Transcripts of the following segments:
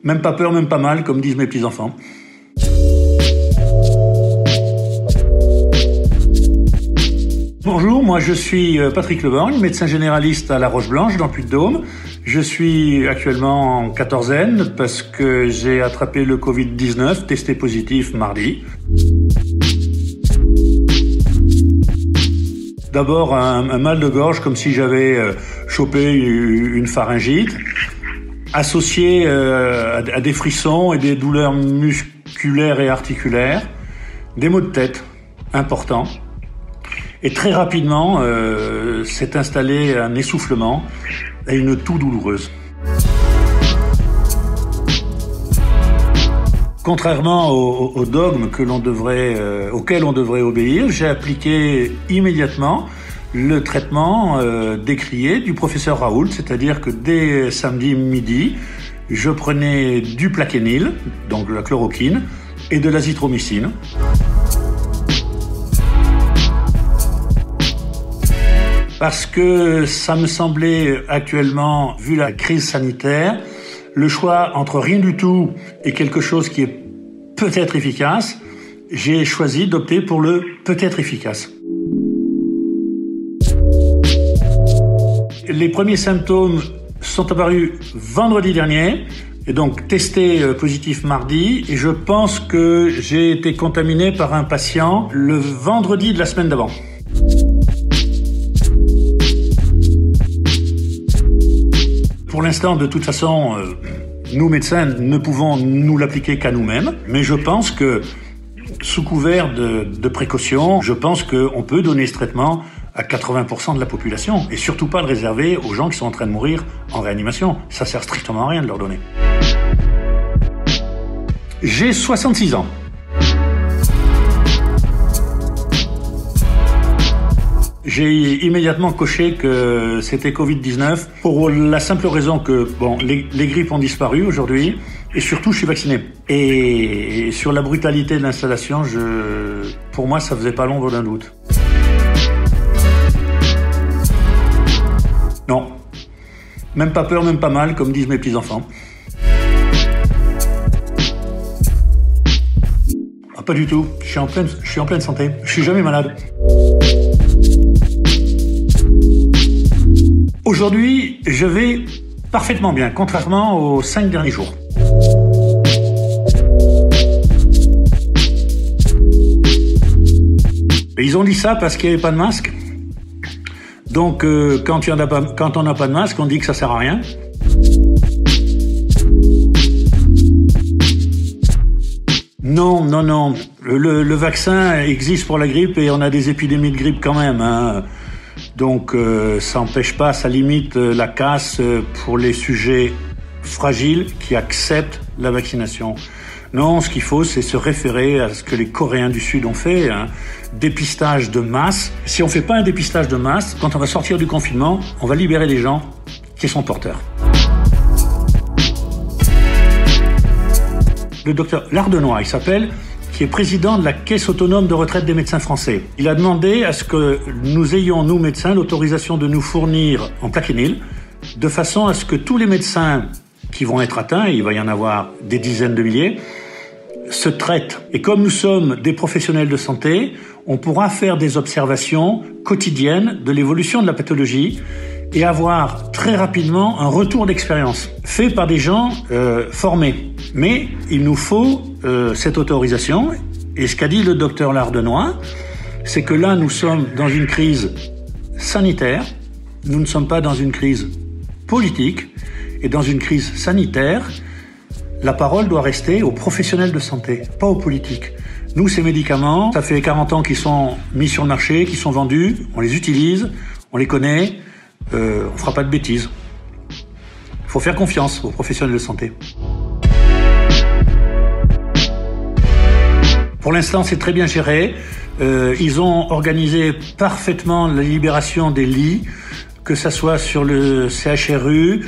Même pas peur, même pas mal, comme disent mes petits-enfants. Bonjour, moi je suis Patrick Leborgne, médecin généraliste à La Roche-Blanche dans le Puy-de-Dôme. Je suis actuellement en quatorzaine parce que j'ai attrapé le Covid-19, testé positif mardi. D'abord un mal de gorge comme si j'avais chopé une pharyngite, associé à des frissons et des douleurs musculaires et articulaires, des maux de tête importants. Et très rapidement, s'est installé un essoufflement et une toux douloureuse. Contrairement au dogme auquel on devrait obéir, j'ai appliqué immédiatement le traitement décrié du professeur Raoult, c'est-à-dire que dès samedi midi, je prenais du plaquenil, donc de la chloroquine, et de l'azithromycine. Parce que ça me semblait actuellement, vu la crise sanitaire, le choix entre rien du tout et quelque chose qui est peut-être efficace, j'ai choisi d'opter pour le peut-être efficace. Les premiers symptômes sont apparus vendredi dernier, et donc testé positif mardi, et je pense que j'ai été contaminé par un patient le vendredi de la semaine d'avant. Pour l'instant, de toute façon, nous médecins ne pouvons nous l'appliquer qu'à nous-mêmes, mais je pense que, sous couvert de précautions, je pense qu'on peut donner ce traitement à 80% de la population, et surtout pas le réserver aux gens qui sont en train de mourir en réanimation. Ça sert strictement à rien de leur donner. J'ai 66 ans. J'ai immédiatement coché que c'était Covid-19 pour la simple raison que les grippes ont disparu aujourd'hui et surtout je suis vacciné. Et sur la brutalité de l'installation, pour moi ça faisait pas l'ombre d'un doute. Non, même pas peur, même pas mal, comme disent mes petits-enfants. Ah, pas du tout, je suis en pleine santé, je suis jamais malade. Aujourd'hui, je vais parfaitement bien, contrairement aux 5 derniers jours. Et ils ont dit ça parce qu'il n'y avait pas de masque. Donc, quand on n'a pas de masque, on dit que ça sert à rien. Non. Le vaccin existe pour la grippe et on a des épidémies de grippe quand même, hein. Donc ça n'empêche pas, ça limite la casse pour les sujets fragiles qui acceptent la vaccination. Non, ce qu'il faut, c'est se référer à ce que les Coréens du Sud ont fait, hein. Dépistage de masse. Si on ne fait pas un dépistage de masse, quand on va sortir du confinement, on va libérer les gens qui sont porteurs. Le docteur Lardenois, il s'appelle, qui est président de la Caisse autonome de retraite des médecins français. Il a demandé à ce que nous ayons, nous médecins, l'autorisation de nous fournir en plaquenil, de façon à ce que tous les médecins qui vont être atteints, et il va y en avoir des dizaines de milliers, se traitent. Et comme nous sommes des professionnels de santé, on pourra faire des observations quotidiennes de l'évolution de la pathologie et avoir très rapidement un retour d'expérience fait par des gens formés. Mais il nous faut cette autorisation. Et ce qu'a dit le docteur Lardenois, c'est que là, nous sommes dans une crise sanitaire. Nous ne sommes pas dans une crise politique. Et dans une crise sanitaire, la parole doit rester aux professionnels de santé, pas aux politiques. Nous, ces médicaments, ça fait 40 ans qu'ils sont mis sur le marché, qu'ils sont vendus, on les utilise, on les connaît, on fera pas de bêtises. Il faut faire confiance aux professionnels de santé. Pour l'instant, c'est très bien géré. Ils ont organisé parfaitement la libération des lits, que ça soit sur le CHRU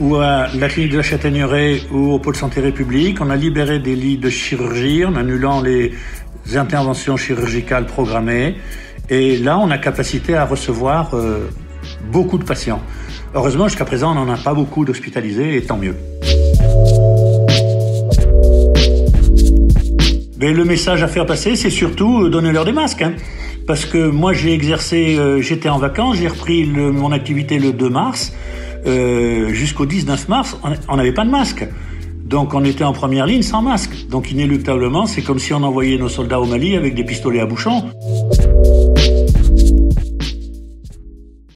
ou à la clinique de la Châtaigneraie ou au pôle santé République. On a libéré des lits de chirurgie en annulant les interventions chirurgicales programmées. Et là, on a capacité à recevoir beaucoup de patients. Heureusement, jusqu'à présent, on n'en a pas beaucoup d'hospitalisés, et tant mieux. Mais le message à faire passer, c'est surtout donner-leur des masques. Parce que moi, j'ai exercé, j'étais en vacances, j'ai repris mon activité le 2 mars. Jusqu'au 19 mars, on n'avait pas de masque. Donc on était en première ligne sans masque. Donc inéluctablement, c'est comme si on envoyait nos soldats au Mali avec des pistolets à bouchon.